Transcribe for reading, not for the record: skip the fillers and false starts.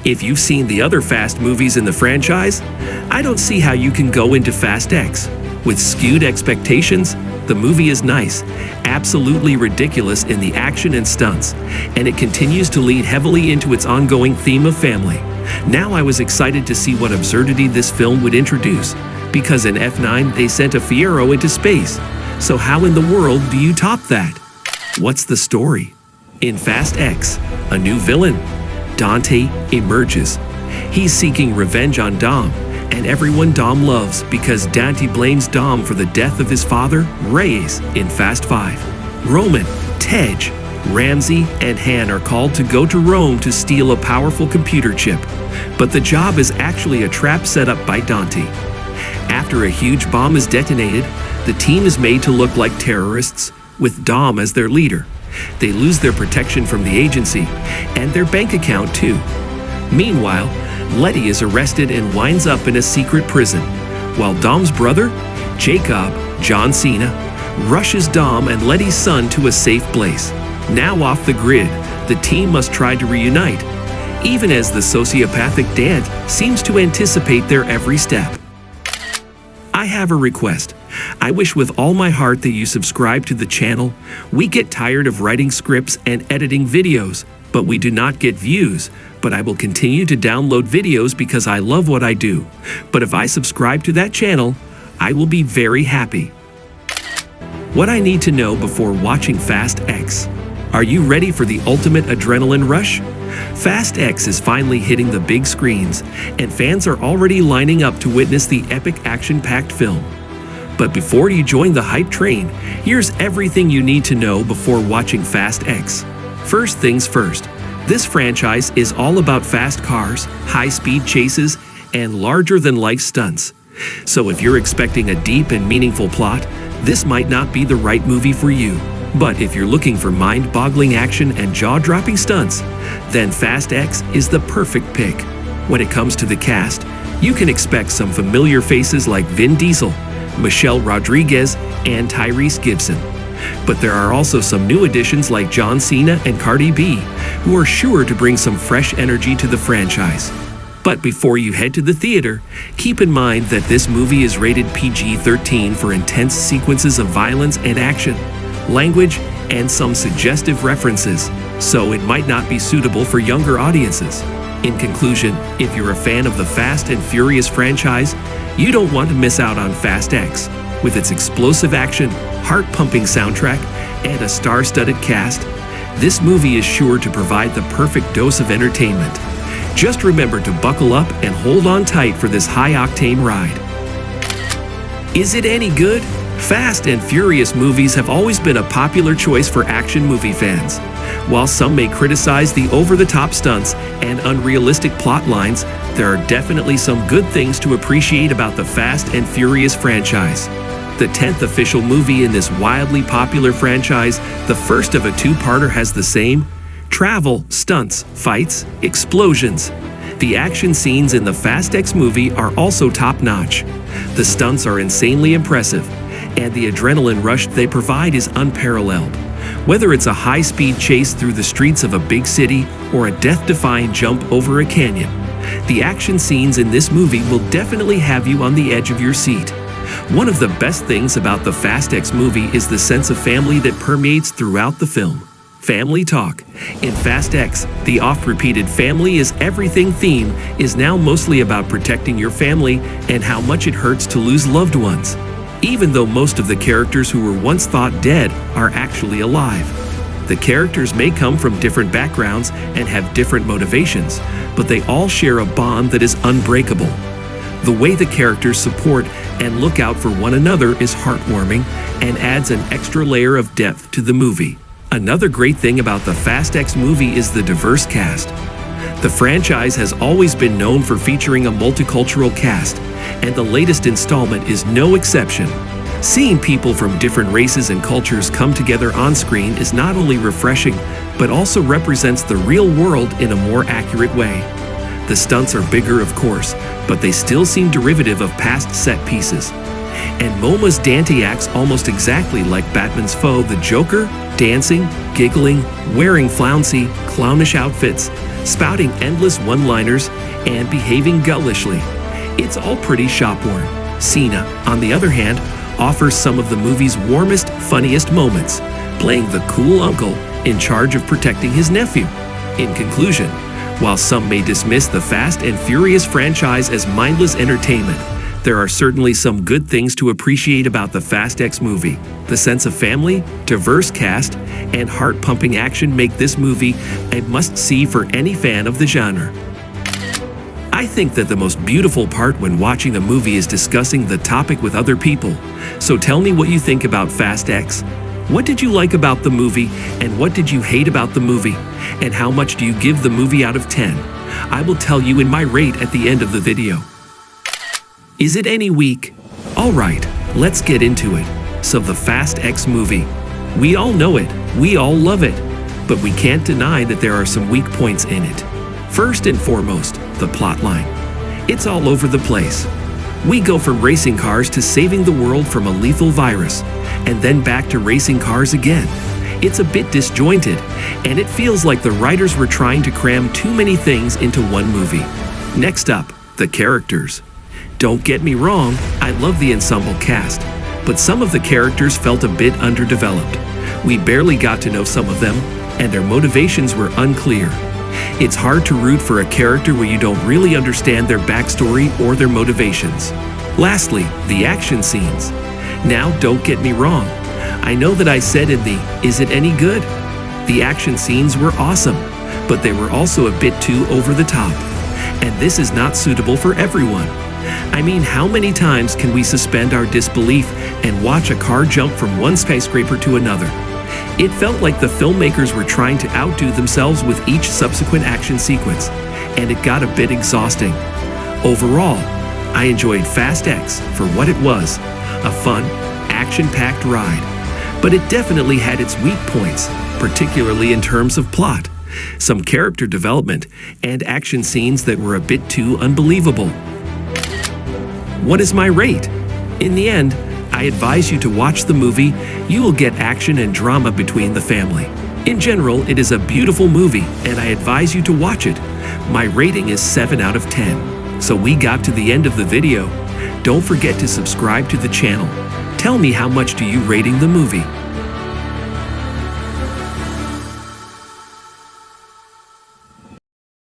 If you've seen the other Fast movies in the franchise, I don't see how you can go into Fast X with skewed expectations. The movie is nice, absolutely ridiculous in the action and stunts, and it continues to lead heavily into its ongoing theme of family. Now I was excited to see what absurdity this film would introduce, because in F9 they sent a Fiero into space. So how in the world do you top that? What's the story? In Fast X, a new villain, Dante, emerges. He's seeking revenge on Dom, and everyone Dom loves because Dante blames Dom for the death of his father, Reyes, in Fast 5. Roman, Tej, Ramsey, and Han are called to go to Rome to steal a powerful computer chip, but the job is actually a trap set up by Dante. After a huge bomb is detonated, the team is made to look like terrorists, with Dom as their leader. They lose their protection from the agency, and their bank account too. Meanwhile, Letty is arrested and winds up in a secret prison, while Dom's brother, Jacob, John Cena, rushes Dom and Letty's son to a safe place. Now off the grid, the team must try to reunite, even as the sociopathic Dante seems to anticipate their every step. I have a request. I wish with all my heart that you subscribe to the channel. We get tired of writing scripts and editing videos, but we do not get views. But I will continue to download videos because I love what I do. But if I subscribe to that channel, I will be very happy. What I need to know before watching Fast X. Are you ready for the ultimate adrenaline rush? Fast X is finally hitting the big screens, and fans are already lining up to witness the epic action-packed film. But before you join the hype train, here's everything you need to know before watching Fast X. First things first, this franchise is all about fast cars, high-speed chases, and larger-than-life stunts. So if you're expecting a deep and meaningful plot, this might not be the right movie for you. But if you're looking for mind-boggling action and jaw-dropping stunts, then Fast X is the perfect pick. When it comes to the cast, you can expect some familiar faces like Vin Diesel, Michelle Rodriguez, and Tyrese Gibson. But there are also some new additions like John Cena and Cardi B, who are sure to bring some fresh energy to the franchise. But before you head to the theater, keep in mind that this movie is rated PG-13 for intense sequences of violence and action, language, and some suggestive references, so it might not be suitable for younger audiences. In conclusion, if you're a fan of the Fast and Furious franchise, you don't want to miss out on Fast X. With its explosive action, heart-pumping soundtrack, and a star-studded cast, this movie is sure to provide the perfect dose of entertainment. Just remember to buckle up and hold on tight for this high-octane ride. Is it any good? Fast and Furious movies have always been a popular choice for action movie fans. While some may criticize the over-the-top stunts and unrealistic plot lines, there are definitely some good things to appreciate about the Fast and Furious franchise. The 10th official movie in this wildly popular franchise, the first of a two-parter, has the same travel, stunts, fights, explosions. The action scenes in the Fast X movie are also top-notch. The stunts are insanely impressive, and the adrenaline rush they provide is unparalleled. Whether it's a high-speed chase through the streets of a big city or a death-defying jump over a canyon, the action scenes in this movie will definitely have you on the edge of your seat. One of the best things about the Fast X movie is the sense of family that permeates throughout the film. Family talk. In Fast X, the oft-repeated family is everything theme is now mostly about protecting your family and how much it hurts to lose loved ones. Even though most of the characters who were once thought dead are actually alive. The characters may come from different backgrounds and have different motivations, but they all share a bond that is unbreakable. The way the characters support and look out for one another is heartwarming and adds an extra layer of depth to the movie. Another great thing about the Fast X movie is the diverse cast. The franchise has always been known for featuring a multicultural cast, and the latest installment is no exception. Seeing people from different races and cultures come together on screen is not only refreshing, but also represents the real world in a more accurate way. The stunts are bigger, of course, but they still seem derivative of past set pieces. And Momoa's Dante acts almost exactly like Batman's foe, the Joker, dancing, giggling, wearing flouncy, clownish outfits. spouting endless one-liners and behaving gullishly. It's all pretty shop-worn. Cena, on the other hand, offers some of the movie's warmest, funniest moments, playing the cool uncle in charge of protecting his nephew. In conclusion, while some may dismiss the Fast and Furious franchise as mindless entertainment, there are certainly some good things to appreciate about the Fast X movie. The sense of family, diverse cast, and heart-pumping action make this movie a must-see for any fan of the genre. I think that the most beautiful part when watching a movie is discussing the topic with other people. So tell me what you think about Fast X. What did you like about the movie, and what did you hate about the movie? And how much do you give the movie out of 10? I will tell you in my rate at the end of the video. Is it any weak? Alright, let's get into it. So the Fast X movie. We all know it, we all love it, but we can't deny that there are some weak points in it. First and foremost, the plotline. It's all over the place. We go from racing cars to saving the world from a lethal virus, and then back to racing cars again. It's a bit disjointed, and it feels like the writers were trying to cram too many things into one movie. Next up, the characters. Don't get me wrong, I love the ensemble cast, but some of the characters felt a bit underdeveloped. We barely got to know some of them, and their motivations were unclear. It's hard to root for a character when you don't really understand their backstory or their motivations. Lastly, the action scenes. Now, don't get me wrong. I know that I said in the "Is it any good?" The action scenes were awesome, but they were also a bit too over the top. And this is not suitable for everyone. I mean, how many times can we suspend our disbelief and watch a car jump from one skyscraper to another? It felt like the filmmakers were trying to outdo themselves with each subsequent action sequence, and it got a bit exhausting. Overall, I enjoyed Fast X for what it was, a fun, action-packed ride. But it definitely had its weak points, particularly in terms of plot, some character development, and action scenes that were a bit too unbelievable. What is my rate? In the end, I advise you to watch the movie. You will get action and drama between the family. In general, it is a beautiful movie, and I advise you to watch it. My rating is 7 out of 10. So we got to the end of the video. Don't forget to subscribe to the channel. Tell me how much do you rating the movie?